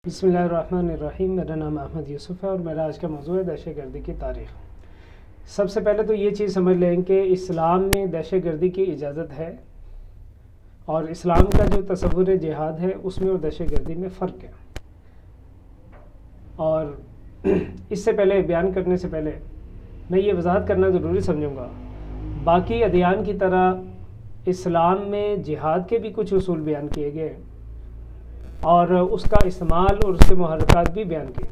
बिस्मिल्लाहिर्रहमानिर्रहीम। मेरा नाम अहमद यूसुफ है और मेरा आज का मौजूद है दहशत गर्दी की तारीख़। सबसे पहले तो ये चीज़ समझ लें कि इस्लाम में दहशत गर्दी की इजाज़त है और इस्लाम का जो तसव्वुर जिहाद है उसमें और दहशत गर्दी में फ़र्क है। और इससे पहले बयान करने से पहले मैं ये वजाहत करना ज़रूरी समझूँगा, बाकी अदियान की तरह इस्लाम में जिहाद के भी कुछ उसूल बयान किए गए और उसका इस्तेमाल और उसके मुहर्रकात भी बयान किए।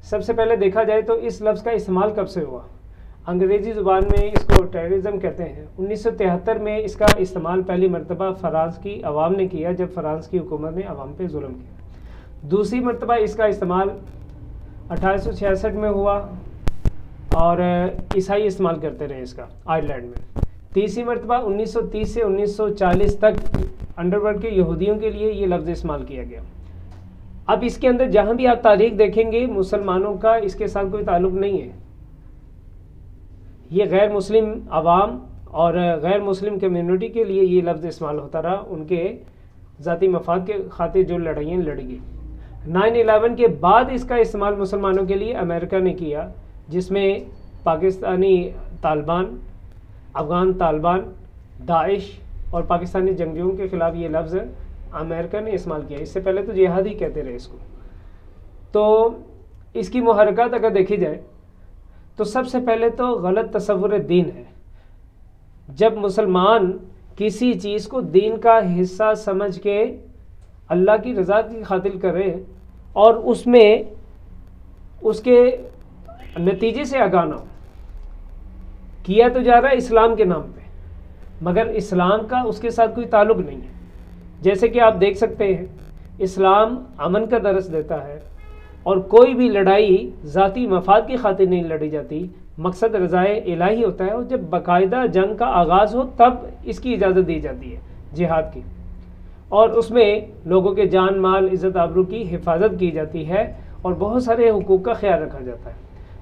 सबसे पहले देखा जाए तो इस लफ्ज़ का इस्तेमाल कब से हुआ। अंग्रेज़ी ज़ुबान में इसको टेररिज़म कहते हैं। 1973 में इसका इस्तेमाल पहली मरतबा फ़्रांस की अवाम ने किया, जब फ़्रांस की हुकूमत ने अवाम पे जुल्म किया। दूसरी मरतबा इसका इस्तेमाल 1866 में हुआ और ईसाई इस्तेमाल करते रहे इसका आयरलैंड में। तीसरी मरतबा 1930 से 1940 तक अंडरवर्ल्ड के यहूदियों के लिए ये लफ्ज़ इस्तेमाल किया गया। अब इसके अंदर जहाँ भी आप तारीख़ देखेंगे मुसलमानों का इसके साथ कोई ताल्लुक़ नहीं है। ये गैर मुस्लिम अवाम और गैर मुस्लिम कम्युनिटी के लिए ये लफ्ज़ इस्तेमाल होता रहा, उनके ज़ाती मफाद के खातिर जो लड़ाइयाँ लड़ी गई। 9/11 के बाद इसका इस्तेमाल मुसलमानों के लिए अमेरिका ने किया, जिसमें पाकिस्तानी तालिबान, अफ़गान तालिबान, दाइश और पाकिस्तानी जंगजूओं के ख़िलाफ़ ये लफ्ज़ अमेरिका ने इस्तेमाल किया। इससे पहले तो जिहाद ही कहते रहे इसको। तो इसकी मुहर्रकात अगर देखी जाए तो सबसे पहले तो गलत तसव्वुर दीन है। जब मुसलमान किसी चीज़ को दीन का हिस्सा समझ के अल्लाह की रज़ा की खातिर करे और उसमें उसके नतीजे से आगाह ना हो, किया तो जा रहा है इस्लाम के नाम पे, मगर इस्लाम का उसके साथ कोई ताल्लुक़ नहीं है। जैसे कि आप देख सकते हैं, इस्लाम अमन का दरस देता है और कोई भी लड़ाई ज़ाती मफाद की खातिर नहीं लड़ी जाती, मकसद रज़ाए इलाही होता है। और जब बाकायदा जंग का आगाज़ हो तब इसकी इजाज़त दी जाती है जिहाद की, और उसमें लोगों के जान माल इज़्ज़त आबरू की हिफाजत की जाती है और बहुत सारे हुकूक का ख्याल रखा जाता है।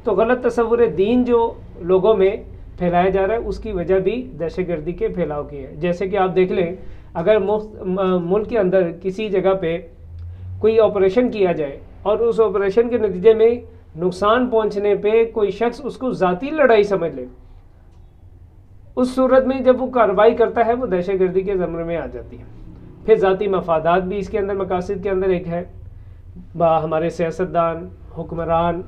तो गलत तसव्वुर दीन जो लोगों में फैलाया जा रहा है उसकी वजह भी दहशत गर्दी के फैलाव की है। जैसे कि आप देख लें, अगर मुल्क के अंदर किसी जगह पे कोई ऑपरेशन किया जाए और उस ऑपरेशन के नतीजे में नुकसान पहुंचने पे कोई शख्स उसको ज़ाती लड़ाई समझ ले, उस सूरत में जब वो कार्रवाई करता है वो दहशत गर्दी के ज़मरे में आ जाती है। फिर ज़ाती मफादात भी इसके अंदर मकासद के अंदर एक है। हमारे सियासतदान, हुक्मरान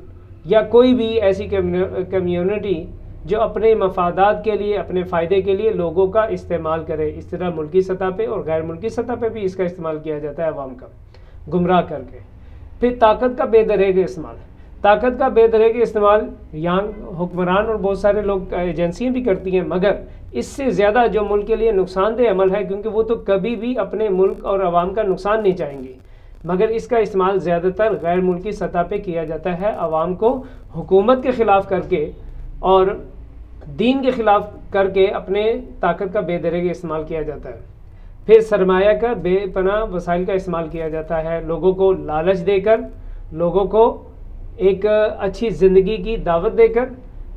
या कोई भी ऐसी कम्युनिटी जो अपने मफादात के लिए, अपने फ़ायदे के लिए लोगों का इस्तेमाल करे। इस तरह मुल्की सतह पे और गैर मुल्की सतह पे भी इसका इस्तेमाल किया जाता है अवाम का गुमराह करके। फिर ताकत का बेदरेगे इस्तेमाल, ताकत का बेदरेगे इस्तेमाल यहाँ हुक्मरान और बहुत सारे लोग एजेंसियाँ भी करती हैं, मगर इससे ज़्यादा जो मुल्क के लिए नुकसानदेह अमल है, क्योंकि वो तो कभी भी अपने मुल्क और अवाम का नुकसान नहीं चाहेंगे, मगर इसका इस्तेमाल ज़्यादातर गैर मुल्की सतह पे किया जाता है, अवाम को हुकूमत के ख़िलाफ़ करके और दीन के ख़िलाफ़ करके अपने ताकत का बेदरेगे इस्तेमाल किया जाता है। फिर सरमाया का बेपनाह वसाइल का इस्तेमाल किया जाता है, लोगों को लालच देकर, लोगों को एक अच्छी ज़िंदगी की दावत देकर,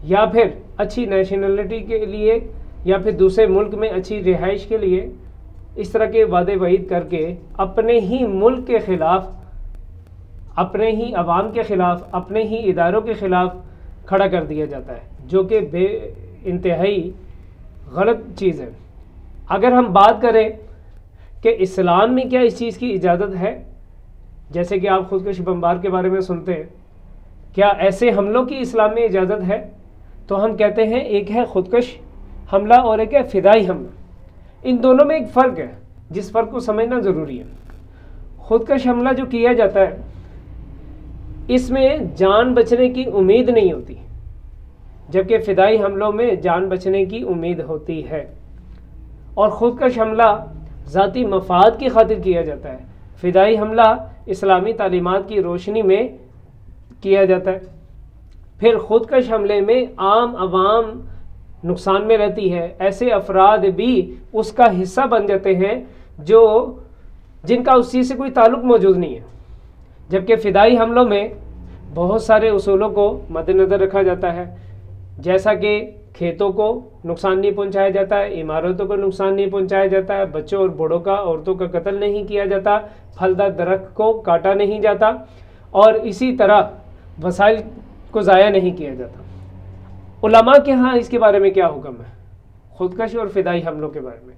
या फिर अच्छी नेशनलिटी के लिए, या फिर दूसरे मुल्क में अच्छी रिहाइश के लिए, इस तरह के वादे वईद करके अपने ही मुल्क के ख़िलाफ़, अपने ही अवाम के ख़िलाफ़, अपने ही इदारों के ख़िलाफ़ खड़ा कर दिया जाता है, जो कि बे इंतहाई गलत चीज़ है। अगर हम बात करें कि इस्लाम में क्या इस चीज़ की इजाज़त है, जैसे कि आप खुदकुश बमबार के बारे में सुनते हैं, क्या ऐसे हमलों की इस्लाम में इजाज़त है? तो हम कहते हैं एक है खुदकुश हमला और एक है फ़िदाई हमला। इन दोनों में एक फ़र्क है, जिस फ़र्क को समझना ज़रूरी है। खुदकुश हमला जो किया जाता है, इसमें जान बचने की उम्मीद नहीं होती, जबकि फ़िदाई हमलों में जान बचने की उम्मीद होती है। और ख़ुदकश हमला ज़ाती मफाद की खातिर किया जाता है, फ़िदाई हमला इस्लामी तालीमात की रोशनी में किया जाता है। फिर ख़ुदकश हमले में आम आवाम नुकसान में रहती है, ऐसे अफराद भी उसका हिस्सा बन जाते हैं जो जिनका उस चीज़ से कोई ताल्लुक़ मौजूद नहीं है। जबकि फ़िदाई हमलों में बहुत सारे उसूलों को मद्देनज़र रखा जाता है, जैसा कि کھیتوں کو نقصان نہیں پہنچایا جاتا ہے، عمارتوں کو نقصان نہیں پہنچایا جاتا ہے، بچوں اور بوڑھوں کا، عورتوں کا قتل نہیں کیا جاتا، پھلدار درخت کو کاٹا نہیں جاتا، اور اسی طرح وسائل کو ضائع نہیں کیا جاتا۔ علماء کے ہاں اس کے بارے میں کیا حکم ہے؟ خودکش اور فدائی حملوں کے بارے میں،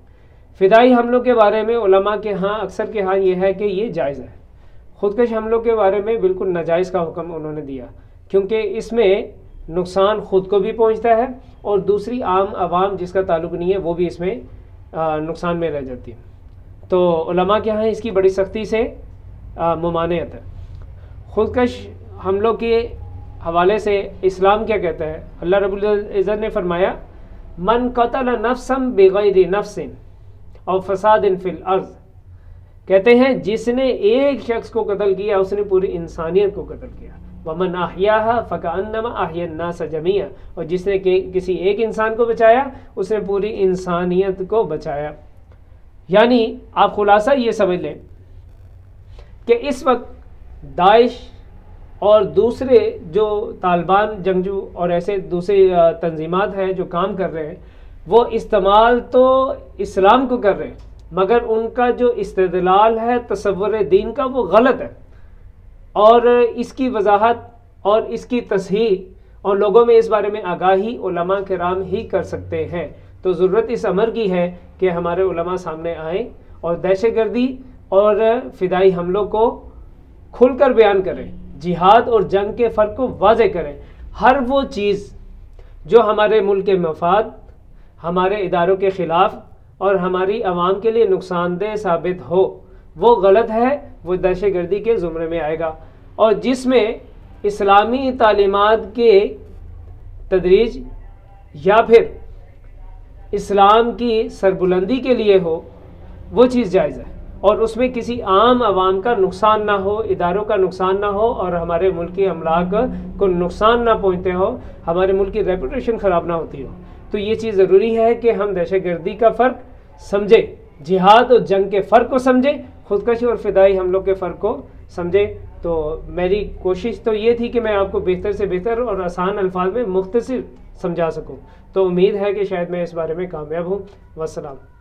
فدائی حملوں کے بارے میں علماء کے ہاں، اکثر کے ہاں یہ ہے کہ یہ جائز ہے۔ خودکش حملوں کے بارے میں بالکل ناجائز کا حکم انہوں نے دیا، کیونکہ اس میں نقصان خود کو بھی پہنچتا ہے اور دوسری عام عوام جس کا تعلق نہیں ہے وہ بھی اس میں نقصان میں رہ جاتی ہے۔ تو علماء کے ہاں اس کی بڑی سختی سے ممانعت ہے۔ خودکش حملوں کے حوالے سے اسلام کیا کہتا ہے؟ اللہ رب العزت نے فرمایا من قتل نفسا بغیر نفس او فساد فی الارض، کہتے ہیں جس نے ایک شخص کو قتل کیا اس نے پوری انسانیت کو قتل کیا۔ ومن احیاها فکأنما احیا الناس جميعا، اور جس نے کسی ایک انسان کو بچایا اس نے پوری انسانیت کو بچایا۔ یعنی آپ خلاصہ یہ سمجھ لیں کہ اس وقت داعش اور دوسرے جو طالبان جنگجو اور ایسے دوسری تنظیمات ہیں جو کام کر رہے ہیں، وہ استعمال تو اسلام کو کر رہے ہیں، مگر ان کا جو استدلال ہے تصور دین کا وہ غلط ہے، اور اس کی وضاحت اور اس کی تصحیح اور لوگوں میں اس بارے میں آگاہی علماء کرام ہی کر سکتے ہیں۔ تو ضرورت اس امر کی ہے کہ ہمارے علماء سامنے آئیں اور دہشت گردی اور فدائی حملوں کو کھل کر بیان کریں، جہاد اور جنگ کے فرق کو واضح کریں۔ ہر وہ چیز جو ہمارے ملک کے مفاد، ہمارے اداروں کے خلاف اور ہماری عوام کے لیے نقصان دہ ثابت ہو وہ غلط ہے، وہ دہشت گردی کے زمرے میں آئے گا، اور جس میں اسلامی تعلیمات کے تدریج یا پھر اسلام کی سربلندی کے لیے ہو وہ چیز جائز ہے، اور اس میں کسی عام عوام کا نقصان نہ ہو، اداروں کا نقصان نہ ہو، اور ہمارے ملک کی املاک کو نقصان نہ پہنچتے ہو، ہمارے ملک کی ریپوٹیشن خراب نہ ہوتی ہو۔ تو یہ چیز ضروری ہے کہ ہم دہشت گردی کا فرق سمجھیں، جہاد اور جنگ کے فرق کو سمجھیں، خودکشی اور فدائی حملوں کے فرق کو سمجھیں۔ تو میری کوشش تو یہ تھی کہ میں آپ کو بہتر سے بہتر اور آسان الفاظ میں مختصر سمجھا سکوں، تو امید ہے کہ شاید میں اس بارے میں کامیاب ہوں۔ والسلام۔